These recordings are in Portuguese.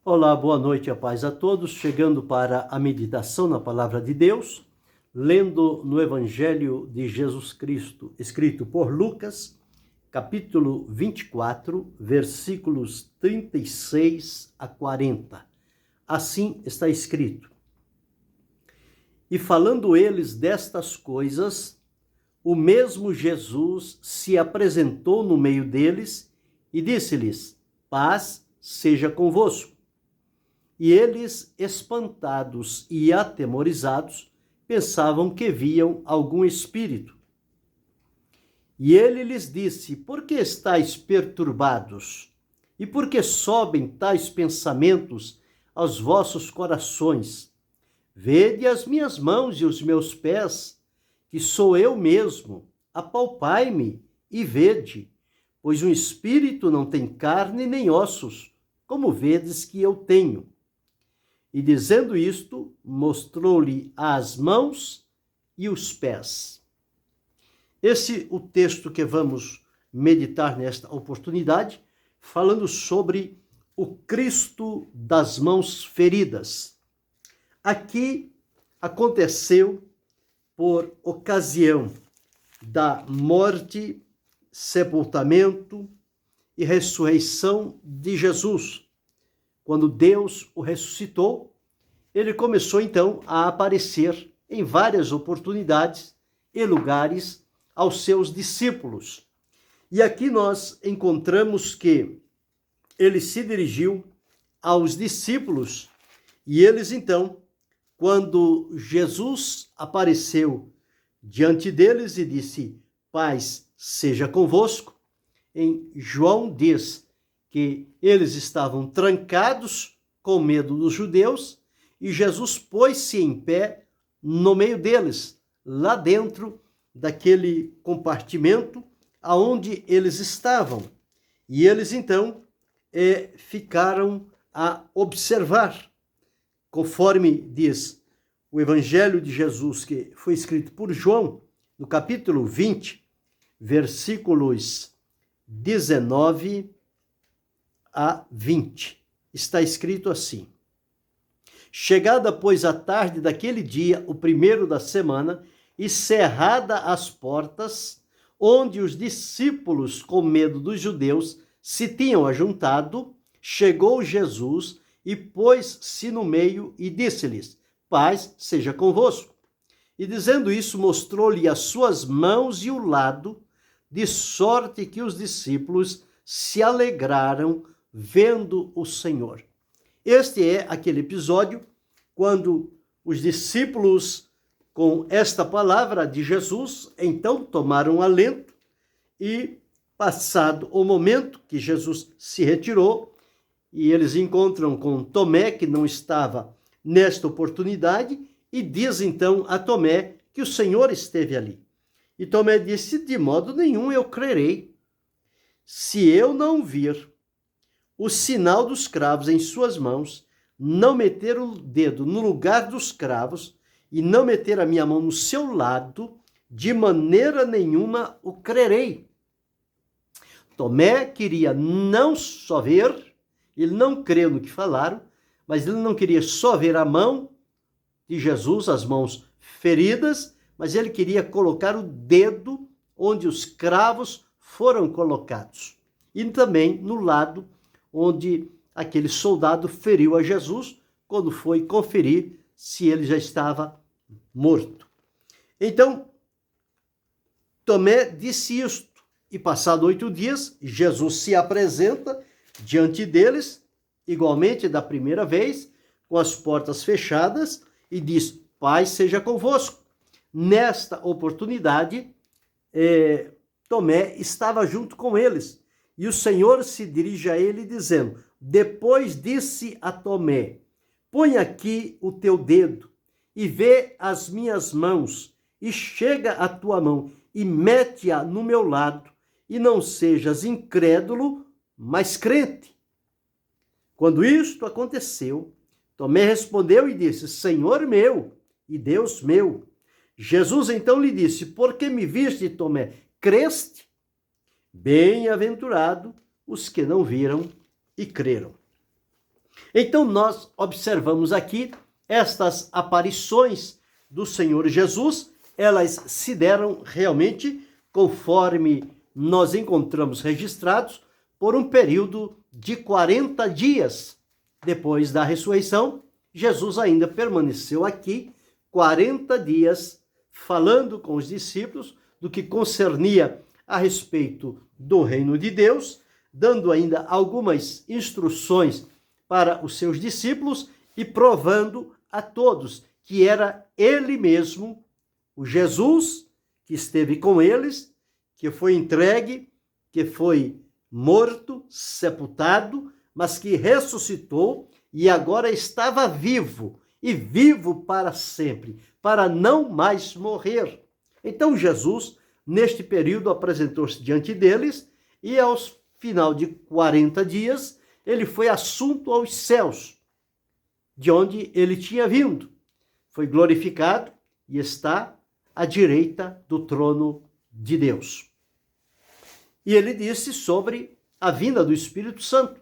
Olá, boa noite, a paz a todos. Chegando para a meditação na Palavra de Deus, lendo no Evangelho de Jesus Cristo, escrito por Lucas, capítulo 24, versículos 36 a 40. Assim está escrito: E falando eles destas coisas, o mesmo Jesus se apresentou no meio deles e disse-lhes: Paz seja convosco. E eles, espantados e atemorizados, pensavam que viam algum espírito. E ele lhes disse: Por que estáis perturbados? E por que sobem tais pensamentos aos vossos corações? Vede as minhas mãos e os meus pés, que sou eu mesmo. Apalpai-me e vede, pois um espírito não tem carne nem ossos, como vedes que eu tenho. E dizendo isto, mostrou-lhe as mãos e os pés. Esse é o texto que vamos meditar nesta oportunidade, falando sobre o Cristo das mãos feridas. Aqui aconteceu por ocasião da morte, sepultamento e ressurreição de Jesus. Quando Deus o ressuscitou, ele começou então a aparecer em várias oportunidades e lugares aos seus discípulos. E aqui nós encontramos que ele se dirigiu aos discípulos e eles então, quando Jesus apareceu diante deles e disse: Paz seja convosco, em João diz que eles estavam trancados com medo dos judeus e Jesus pôs-se em pé no meio deles, lá dentro daquele compartimento aonde eles estavam. E eles então ficaram a observar, conforme diz o Evangelho de Jesus, que foi escrito por João, no capítulo 20, versículos 19 a 20. Está escrito assim: Chegada, pois, a tarde daquele dia, o primeiro da semana, e cerrada as portas, onde os discípulos, com medo dos judeus, se tinham ajuntado, chegou Jesus e pôs-se no meio e disse-lhes: Paz seja convosco. E dizendo isso, mostrou-lhe as suas mãos e o lado, de sorte que os discípulos se alegraram vendo o Senhor. Este é aquele episódio quando os discípulos, com esta palavra de Jesus, então tomaram alento e, passado o momento que Jesus se retirou, e eles encontram com Tomé, que não estava nesta oportunidade, e diz então a Tomé que o Senhor esteve ali. E Tomé disse: De modo nenhum eu crerei, se eu não vir o sinal dos cravos em suas mãos, não meter o dedo no lugar dos cravos e não meter a minha mão no seu lado, de maneira nenhuma o crerei. Tomé queria não só ver, ele não creu no que falaram, mas ele não queria só ver a mão de Jesus, as mãos feridas, mas ele queria colocar o dedo onde os cravos foram colocados. E também no lado onde aquele soldado feriu a Jesus quando foi conferir se ele já estava morto. Então, Tomé disse isto, e passado 8 dias, Jesus se apresenta diante deles, igualmente da primeira vez, com as portas fechadas, e diz: Paz seja convosco. Nesta oportunidade, Tomé estava junto com eles. E o Senhor se dirige a ele dizendo: Depois disse a Tomé: Põe aqui o teu dedo e vê as minhas mãos, e chega a tua mão e mete-a no meu lado, e não sejas incrédulo, mas crente. Quando isto aconteceu, Tomé respondeu e disse: Senhor meu e Deus meu. Jesus então lhe disse: Por que me viste, Tomé? Creste? Bem-aventurado os que não viram e creram. Então nós observamos aqui estas aparições do Senhor Jesus, elas se deram realmente conforme nós encontramos registrados por um período de 40 dias. Depois da ressurreição, Jesus ainda permaneceu aqui 40 dias falando com os discípulos do que concernia a respeito do reino de Deus, dando ainda algumas instruções para os seus discípulos e provando a todos que era ele mesmo, o Jesus, que esteve com eles, que foi entregue, que foi morto, sepultado, mas que ressuscitou e agora estava vivo, e vivo para sempre, para não mais morrer. Então Jesus, neste período, apresentou-se diante deles e aos final de 40 dias, ele foi assunto aos céus, de onde ele tinha vindo. Foi glorificado e está à direita do trono de Deus. E ele disse sobre a vinda do Espírito Santo.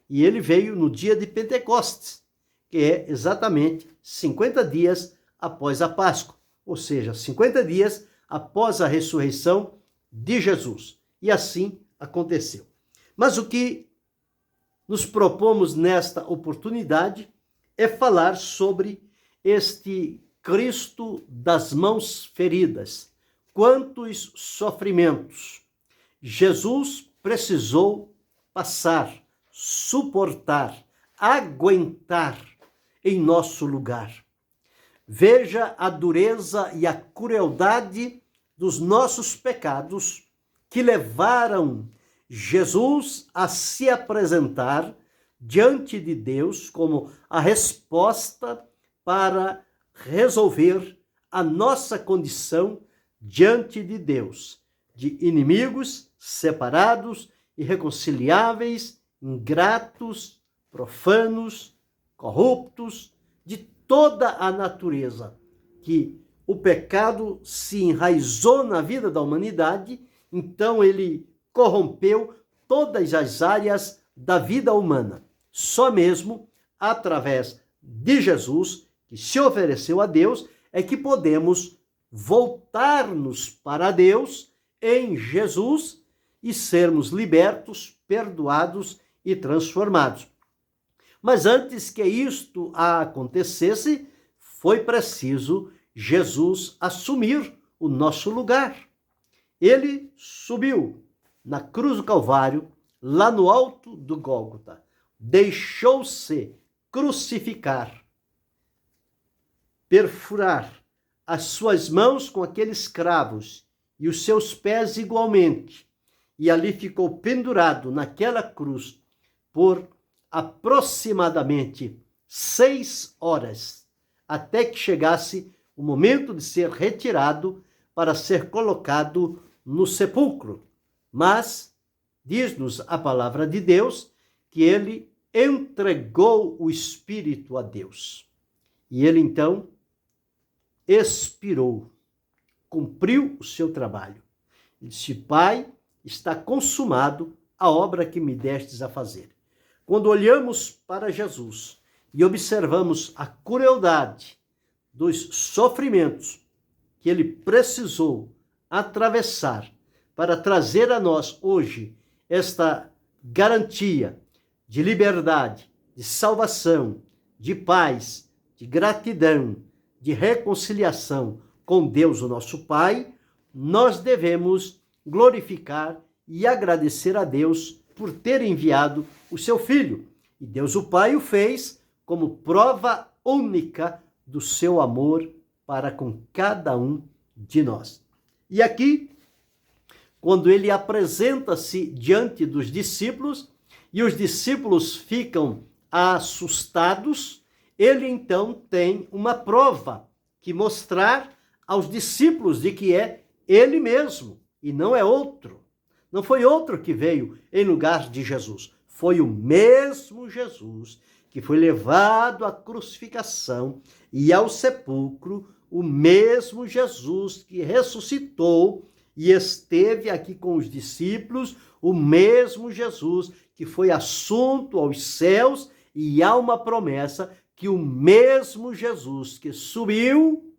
E ele veio no dia de Pentecostes, que é exatamente 50 dias após a Páscoa, ou seja, 50 dias após a ressurreição de Jesus. E assim aconteceu. Mas o que nos propomos nesta oportunidade é falar sobre este Cristo das mãos feridas. Quantos sofrimentos Jesus precisou passar, suportar, aguentar em nosso lugar. Veja a dureza e a crueldade dos nossos pecados que levaram Jesus a se apresentar diante de Deus como a resposta para resolver a nossa condição diante de Deus, de inimigos, separados, irreconciliáveis, ingratos, profanos, corruptos, de toda a natureza, que o pecado se enraizou na vida da humanidade, então ele corrompeu todas as áreas da vida humana. Só mesmo através de Jesus, que se ofereceu a Deus, é que podemos voltar-nos para Deus em Jesus e sermos libertos, perdoados e transformados. Mas antes que isto acontecesse, foi preciso Jesus assumir o nosso lugar. Ele subiu na cruz do Calvário, lá no alto do Gólgota, deixou-se crucificar, perfurar as suas mãos com aqueles cravos e os seus pés igualmente, e ali ficou pendurado naquela cruz por aproximadamente 6 horas, até que chegasse o momento de ser retirado para ser colocado no sepulcro. Mas diz-nos a palavra de Deus que ele entregou o Espírito a Deus. E ele então expirou, cumpriu o seu trabalho. Ele disse: Pai, está consumado a obra que me destes a fazer. Quando olhamos para Jesus e observamos a crueldade dos sofrimentos que ele precisou atravessar para trazer a nós hoje esta garantia de liberdade, de salvação, de paz, de gratidão, de reconciliação com Deus, o nosso Pai, nós devemos glorificar e agradecer a Deus por ter enviado o seu Filho. E Deus o Pai o fez como prova única do seu amor para com cada um de nós. E aqui, quando ele apresenta-se diante dos discípulos, e os discípulos ficam assustados, ele então tem uma prova que mostrar aos discípulos de que é ele mesmo e não é outro. Não foi outro que veio em lugar de Jesus. Foi o mesmo Jesus que foi levado à crucificação e ao sepulcro, o mesmo Jesus que ressuscitou e esteve aqui com os discípulos, o mesmo Jesus que foi assunto aos céus E há uma promessa que o mesmo Jesus que subiu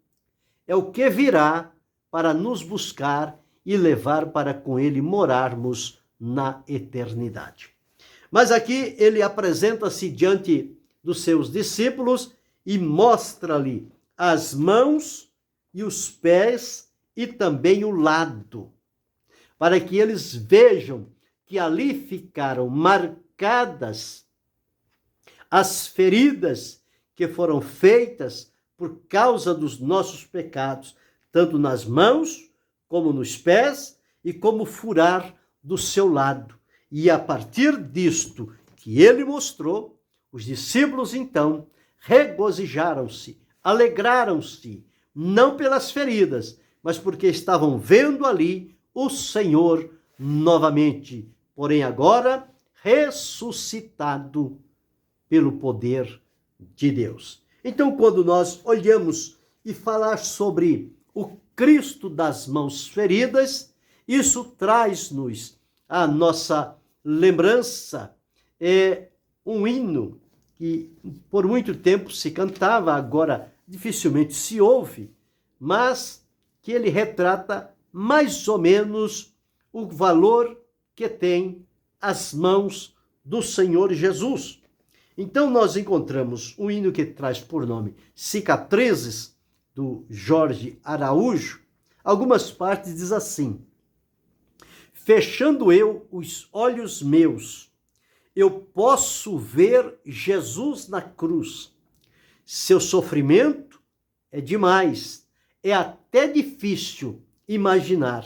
é o que virá para nos buscar e levar para com ele morarmos na eternidade. Mas aqui ele apresenta-se diante dos seus discípulos e mostra-lhe as mãos e os pés e também o lado, para que eles vejam que ali ficaram marcadas as feridas que foram feitas por causa dos nossos pecados, tanto nas mãos como nos pés e como furar do seu lado. E a partir disto que ele mostrou, os discípulos então regozijaram-se, alegraram-se, não pelas feridas, mas porque estavam vendo ali o Senhor novamente, porém agora ressuscitado pelo poder de Deus. Então, quando nós olhamos e falar sobre o Cristo das mãos feridas, isso traz-nos a nossa lembrança, um hino que por muito tempo se cantava, agora dificilmente se ouve, mas que ele retrata mais ou menos o valor que tem as mãos do Senhor Jesus. Então nós encontramos um hino que traz por nome Cicatrizes, do Jorge Araújo. Algumas partes diz assim: fechando eu os olhos meus, eu posso ver Jesus na cruz. Seu sofrimento é demais, é até difícil imaginar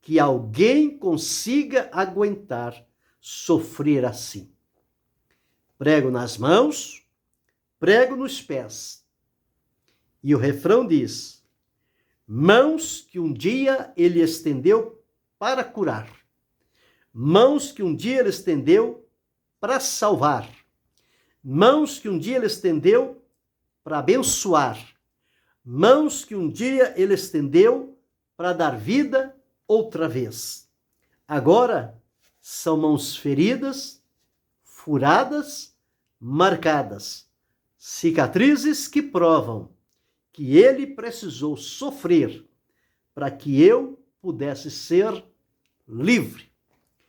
que alguém consiga aguentar sofrer assim. Prego nas mãos, prego nos pés. E o refrão diz: mãos que um dia ele estendeu para curar, mãos que um dia ele estendeu para salvar, mãos que um dia ele estendeu para abençoar, mãos que um dia ele estendeu para dar vida outra vez. Agora são mãos feridas, furadas, marcadas, cicatrizes que provam que ele precisou sofrer para que eu pudesse ser livre.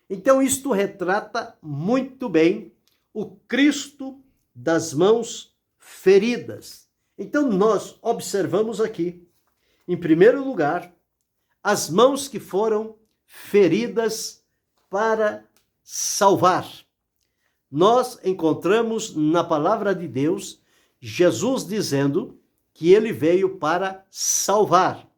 Então isto retrata muito bem o Cristo das mãos feridas. Então nós observamos aqui, em primeiro lugar, as mãos que foram feridas para salvar. Nós encontramos na palavra de Deus Jesus dizendo que ele veio para salvar.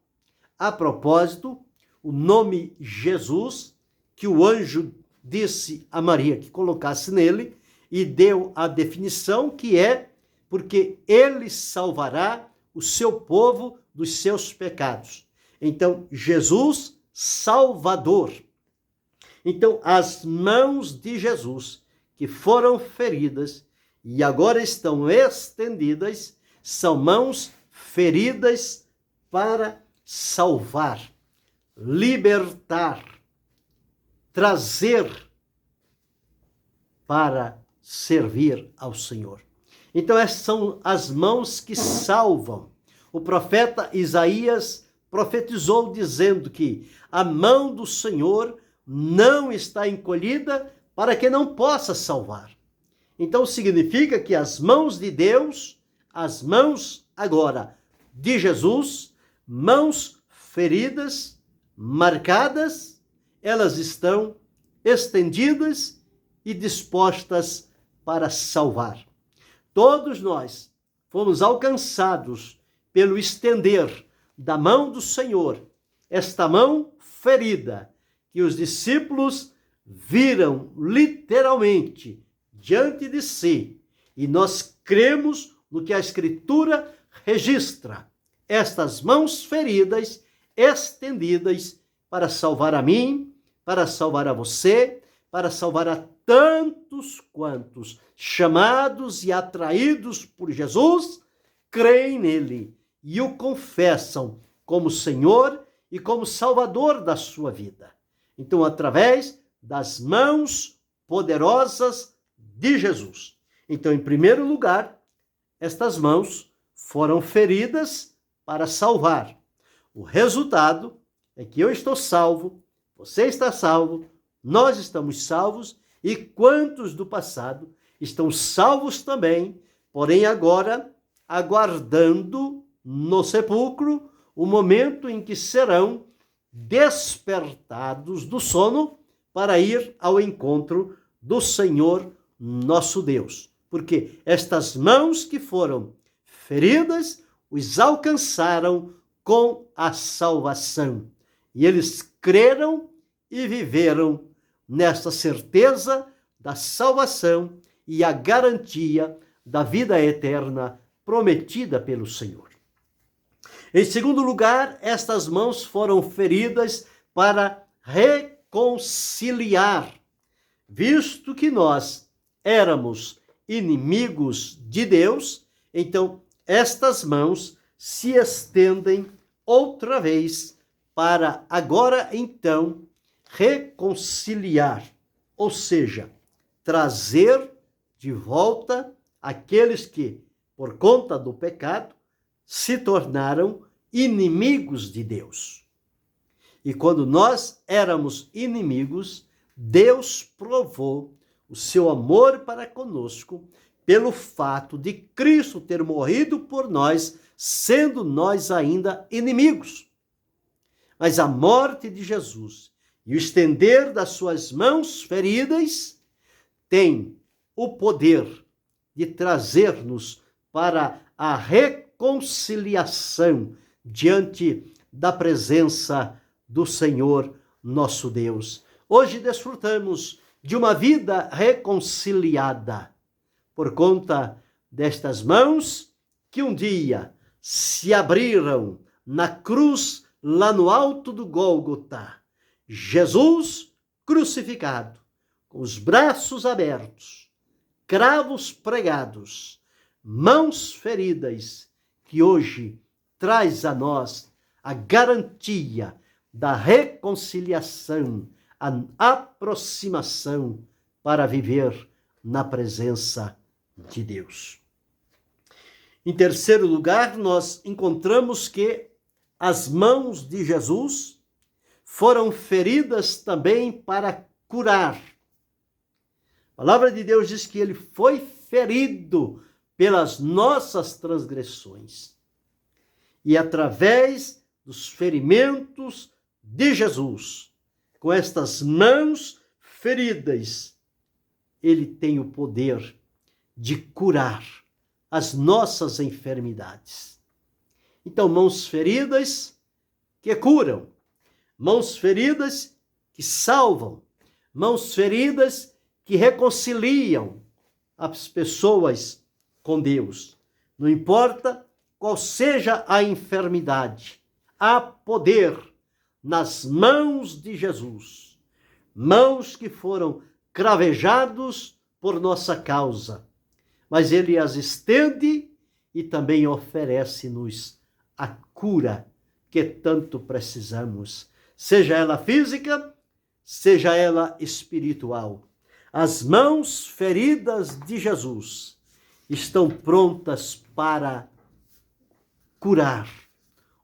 A propósito, o nome Jesus, que o anjo disse a Maria que colocasse nele, e deu a definição que é porque ele salvará o seu povo dos seus pecados. Então, Jesus, Salvador. Então, as mãos de Jesus, que foram feridas e agora estão estendidas, são mãos feridas para salvar, libertar, trazer para servir ao Senhor. Então, essas são as mãos que salvam. O profeta Isaías profetizou dizendo que a mão do Senhor não está encolhida para que não possa salvar. Então significa que as mãos de Deus, as mãos agora de Jesus, mãos feridas, marcadas, elas estão estendidas e dispostas para salvar. Todos nós fomos alcançados pelo estender da mão do Senhor, esta mão ferida, que os discípulos viram literalmente diante de si. E nós cremos no que a Escritura registra. Estas mãos feridas, estendidas para salvar a mim, para salvar a você, para salvar a tantos quantos, chamados e atraídos por Jesus, creem nele e o confessam como Senhor e como Salvador da sua vida. Então, através das mãos poderosas de Jesus. Então, em primeiro lugar, estas mãos foram feridas para salvar. O resultado é que eu estou salvo, você está salvo, nós estamos salvos e quantos do passado estão salvos também, porém agora aguardando no sepulcro o momento em que serão despertados do sono para ir ao encontro do Senhor nosso Deus. Porque estas mãos que foram feridas os alcançaram com a salvação. E eles creram e viveram nesta certeza da salvação e a garantia da vida eterna prometida pelo Senhor. Em segundo lugar, estas mãos foram feridas para reconciliar, visto que nós éramos inimigos de Deus, então estas mãos se estendem outra vez para agora então reconciliar, ou seja, trazer de volta aqueles que, por conta do pecado, se tornaram inimigos de Deus. E quando nós éramos inimigos, Deus provou o seu amor para conosco pelo fato de Cristo ter morrido por nós, sendo nós ainda inimigos. Mas a morte de Jesus e o estender das suas mãos feridas tem o poder de trazer-nos para a reconciliação diante da presença do Senhor nosso Deus. Hoje desfrutamos de uma vida reconciliada por conta destas mãos que um dia se abriram na cruz lá no alto do Gólgota. Jesus crucificado, com os braços abertos, cravos pregados, mãos feridas, que hoje traz a nós a garantia da reconciliação, a aproximação para viver na presença de Deus. Em terceiro lugar, nós encontramos que as mãos de Jesus foram feridas também para curar. A palavra de Deus diz que ele foi ferido pelas nossas transgressões. E através dos ferimentos de Jesus, com estas mãos feridas, ele tem o poder de curar as nossas enfermidades. Então, mãos feridas que curam, mãos feridas que salvam, mãos feridas que reconciliam as pessoas com Deus. Não importa qual seja a enfermidade, há poder nas mãos de Jesus, mãos que foram cravejados por nossa causa, mas ele as estende e também oferece-nos a cura que tanto precisamos, seja ela física, seja ela espiritual. As mãos feridas de Jesus estão prontas para curar,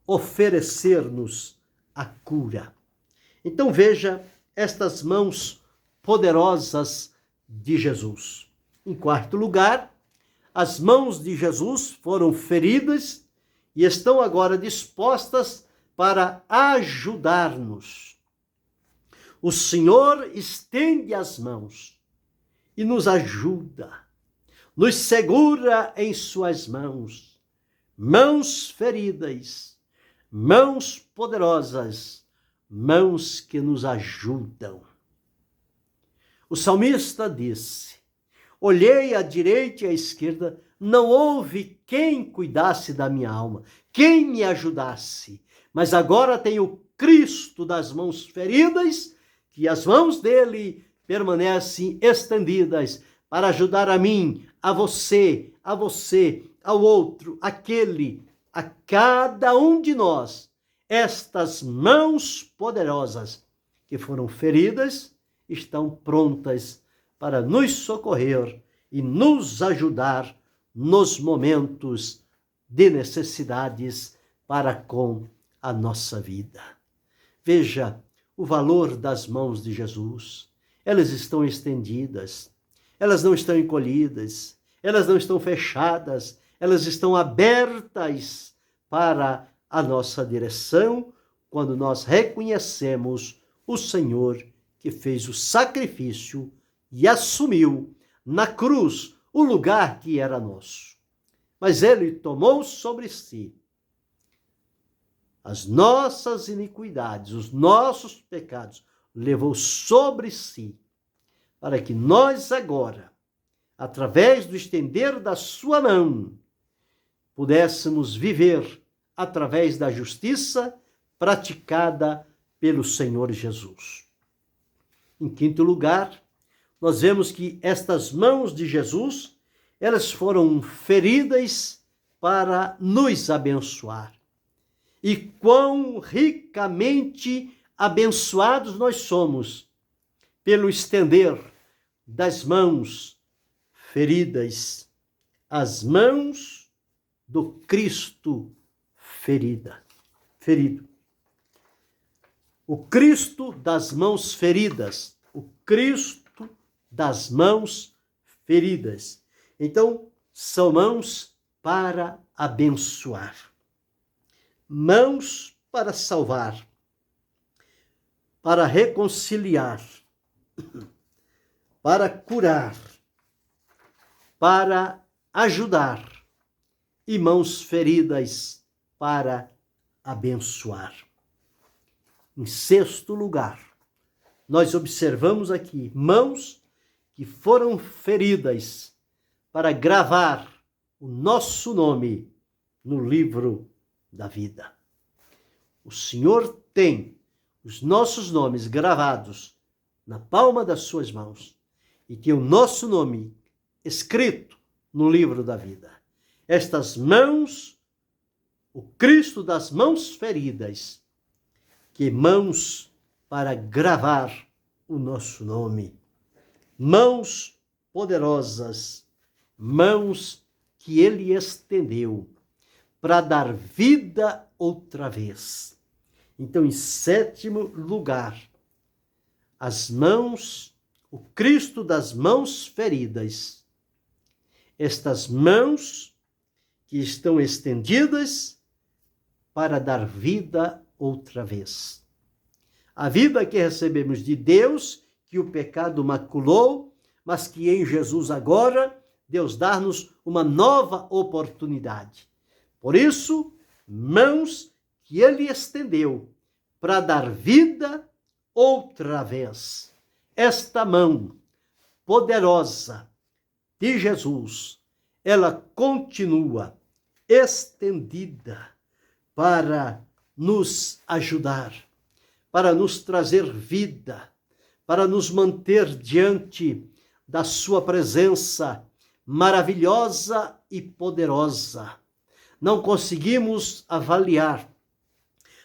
oferecer-nos a cura. Então veja estas mãos poderosas de Jesus. Em quarto lugar, as mãos de Jesus foram feridas e estão agora dispostas para ajudar-nos. O Senhor estende as mãos e nos ajuda, nos segura em suas mãos, mãos feridas, mãos poderosas, mãos que nos ajudam. O salmista disse: olhei à direita e à esquerda, não houve quem cuidasse da minha alma, quem me ajudasse. Mas agora tenho Cristo das mãos feridas, que as mãos dele permanecem estendidas para ajudar a mim, a você, ao outro, aquele, a cada um de nós. Estas mãos poderosas que foram feridas estão prontas para nos socorrer e nos ajudar nos momentos de necessidades para com a nossa vida. Veja o valor das mãos de Jesus. Elas estão estendidas, elas não estão encolhidas, elas não estão fechadas, elas estão abertas para a nossa direção quando nós reconhecemos o Senhor que fez o sacrifício e assumiu na cruz o lugar que era nosso. Mas ele tomou sobre si as nossas iniquidades, os nossos pecados, levou sobre si, para que nós agora, através do estender da sua mão, pudéssemos viver através da justiça praticada pelo Senhor Jesus. Em quinto lugar, nós vemos que estas mãos de Jesus, elas foram feridas para nos abençoar. E quão ricamente abençoados nós somos pelo estender das mãos feridas, as mãos do Cristo ferido. O Cristo das mãos feridas, o Cristo das mãos feridas. Então, são mãos para abençoar, mãos para salvar, para reconciliar, para curar, para ajudar, e mãos feridas para abençoar. Em sexto lugar, nós observamos aqui mãos que foram feridas para gravar o nosso nome no livro da vida. O Senhor tem os nossos nomes gravados na palma das suas mãos e tem o nosso nome escrito no livro da vida. Estas mãos, o Cristo das mãos feridas, que mãos para gravar o nosso nome, mãos poderosas, mãos que ele estendeu para dar vida outra vez. Então, em sétimo lugar, as mãos, o Cristo das mãos feridas, estas mãos que estão estendidas para dar vida outra vez. A vida que recebemos de Deus, que o pecado maculou, mas que em Jesus agora, Deus dá-nos uma nova oportunidade. Por isso, mãos que ele estendeu para dar vida outra vez. Esta mão poderosa de Jesus, ela continua estendida para nos ajudar, para nos trazer vida, para nos manter diante da sua presença maravilhosa e poderosa. Não conseguimos avaliar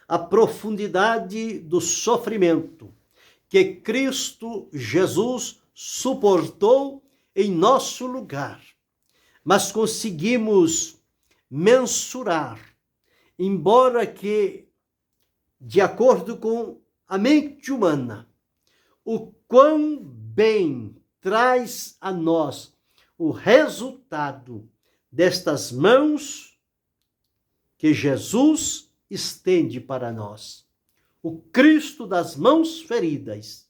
a profundidade do sofrimento que Cristo Jesus suportou em nosso lugar, mas conseguimos mensurar, embora que, de acordo com a mente humana, o quão bem traz a nós o resultado destas mãos que Jesus estende para nós. O Cristo das mãos feridas,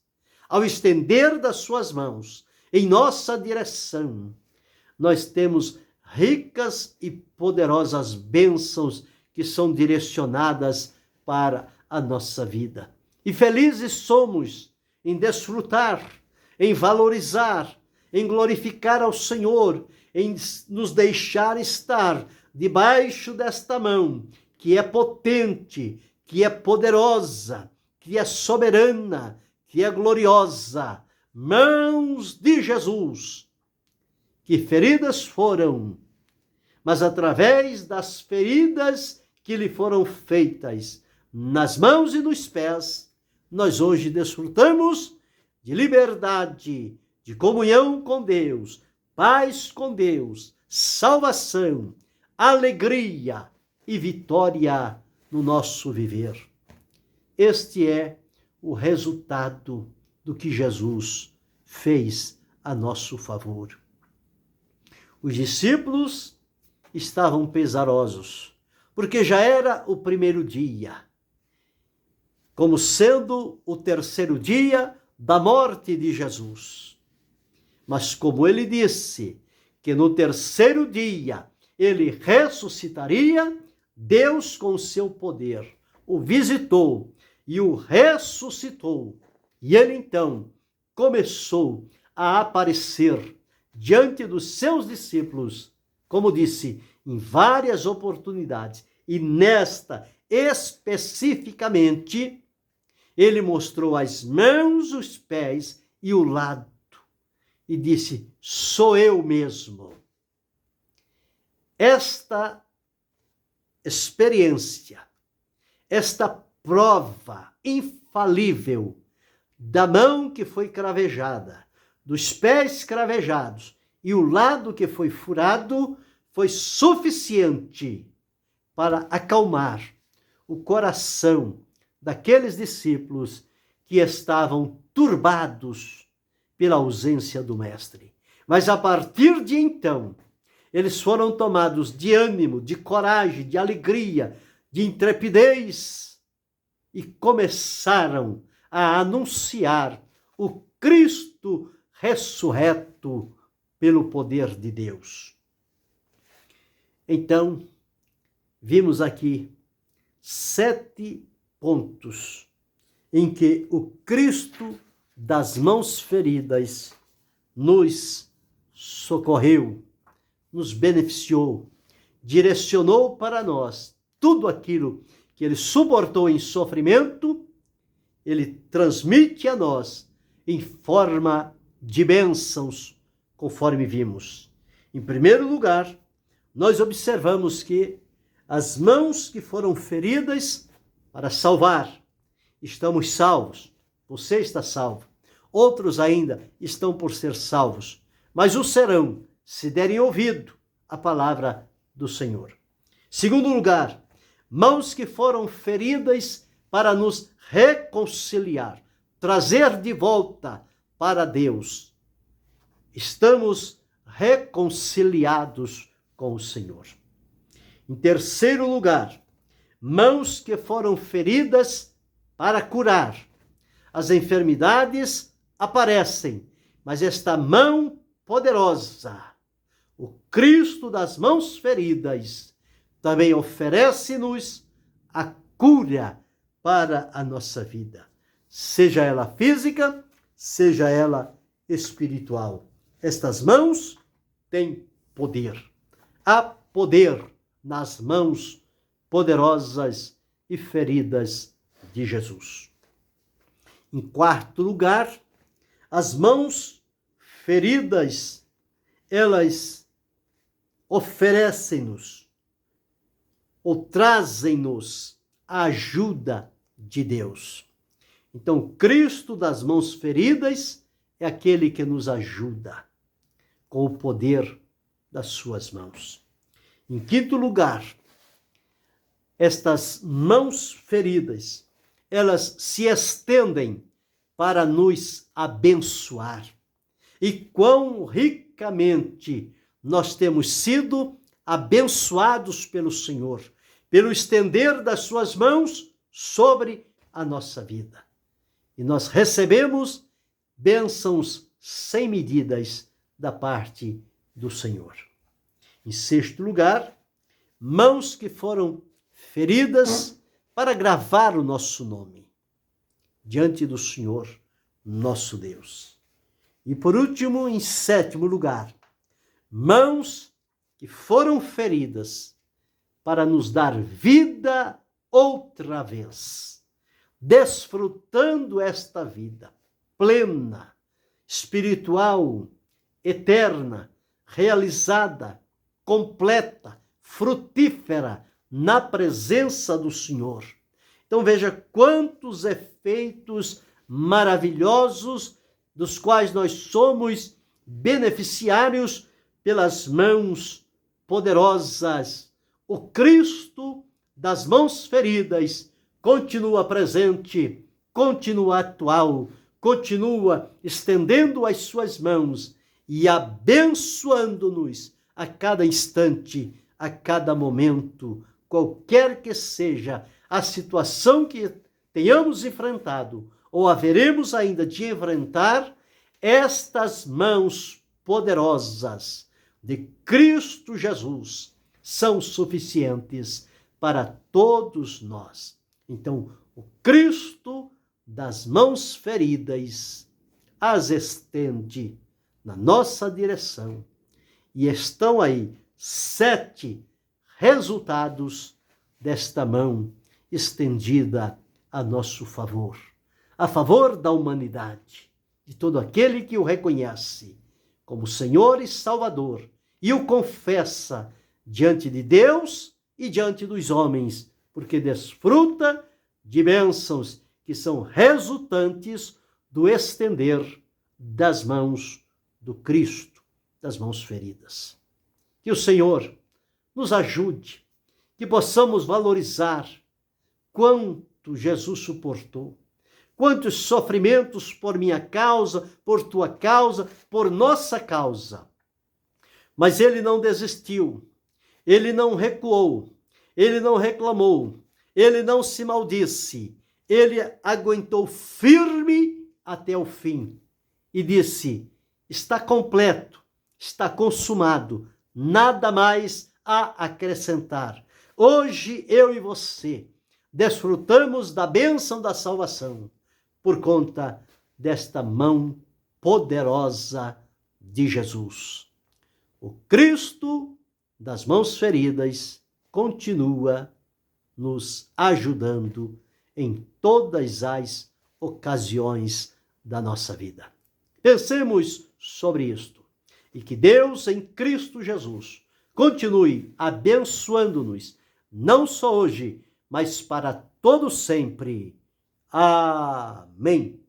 ao estender das suas mãos em nossa direção, nós temos ricas e poderosas bênçãos que são direcionadas para a nossa vida. E felizes somos em desfrutar, em valorizar, em glorificar ao Senhor, em nos deixar estar debaixo desta mão, que é potente, que é poderosa, que é soberana, que é gloriosa, mãos de Jesus, que feridas foram, mas através das feridas que lhe foram feitas nas mãos e nos pés, nós hoje desfrutamos de liberdade, de comunhão com Deus, paz com Deus, salvação, alegria e vitória no nosso viver. Este é o resultado do que Jesus fez a nosso favor. Os discípulos estavam pesarosos, porque já era o primeiro dia, como sendo o terceiro dia da morte de Jesus. Mas como ele disse que no terceiro dia ele ressuscitaria, Deus com seu poder o visitou e o ressuscitou. E ele então começou a aparecer diante dos seus discípulos, como disse, em várias oportunidades. E nesta especificamente, ele mostrou as mãos, os pés e o lado. E disse, sou eu mesmo. Esta experiência, esta prova infalível da mão que foi cravejada, dos pés cravejados e o lado que foi furado, foi suficiente para acalmar o coração daqueles discípulos que estavam turbados pela ausência do Mestre. Mas a partir de então, eles foram tomados de ânimo, de coragem, de alegria, de intrepidez e começaram a anunciar o Cristo ressurreto pelo poder de Deus. Então, vimos aqui 7 pontos em que o Cristo das mãos feridas nos socorreu, nos beneficiou, direcionou para nós tudo aquilo que ele suportou em sofrimento, ele transmite a nós em forma de bênçãos, conforme vimos. Em primeiro lugar, nós observamos que as mãos que foram feridas para salvar, estamos salvos, você está salvo. Outros ainda estão por ser salvos, mas o serão, se derem ouvido à palavra do Senhor. Segundo lugar, mãos que foram feridas para nos reconciliar, trazer de volta para Deus. Estamos reconciliados com o Senhor. Em terceiro lugar, mãos que foram feridas para curar. As enfermidades aparecem, mas esta mão poderosa, o Cristo das mãos feridas, também oferece-nos a cura para a nossa vida, seja ela física, seja ela espiritual. Estas mãos têm poder. Há poder nas mãos poderosas e feridas de Jesus. Em quarto lugar, as mãos feridas, elas oferecem-nos ou trazem-nos a ajuda de Deus. Então, Cristo das mãos feridas é aquele que nos ajuda com o poder das suas mãos. Em quinto lugar, estas mãos feridas, elas se estendem para nos abençoar. E quão ricamente nós temos sido abençoados pelo Senhor, pelo estender das suas mãos sobre a nossa vida. E nós recebemos bênçãos sem medidas da parte do Senhor. Em sexto lugar, mãos que foram feridas para gravar o nosso nome diante do Senhor, nosso Deus. E por último, em sétimo lugar, mãos que foram feridas para nos dar vida outra vez, desfrutando esta vida plena, espiritual, eterna, realizada, completa, frutífera na presença do Senhor. Então veja quantos efeitos maravilhosos dos quais nós somos beneficiários pelas mãos poderosas. O Cristo das mãos feridas continua presente, continua atual, continua estendendo as suas mãos e abençoando-nos a cada instante, a cada momento, qualquer que seja a situação que tenhamos enfrentado ou haveremos ainda de enfrentar, estas mãos poderosas de Cristo Jesus são suficientes para todos nós. Então, o Cristo das mãos feridas as estende na nossa direção. E estão aí 7 resultados desta mão estendida a nosso favor, a favor da humanidade, de todo aquele que o reconhece como Senhor e Salvador e o confessa diante de Deus e diante dos homens, porque desfruta de bênçãos que são resultantes do estender das mãos do Cristo, das mãos feridas. Que o Senhor nos ajude, que possamos valorizar quanto Jesus suportou, quantos sofrimentos por minha causa, por tua causa, por nossa causa. Mas ele não desistiu, ele não recuou, ele não reclamou, ele não se maldisse, ele aguentou firme até o fim e disse: está completo, está consumado, nada mais a acrescentar. Hoje eu e você desfrutamos da bênção da salvação por conta desta mão poderosa de Jesus. O Cristo das mãos feridas continua nos ajudando em todas as ocasiões da nossa vida. Pensemos sobre isto e que Deus em Cristo Jesus continue abençoando-nos, não só hoje, mas para todo sempre. Amém.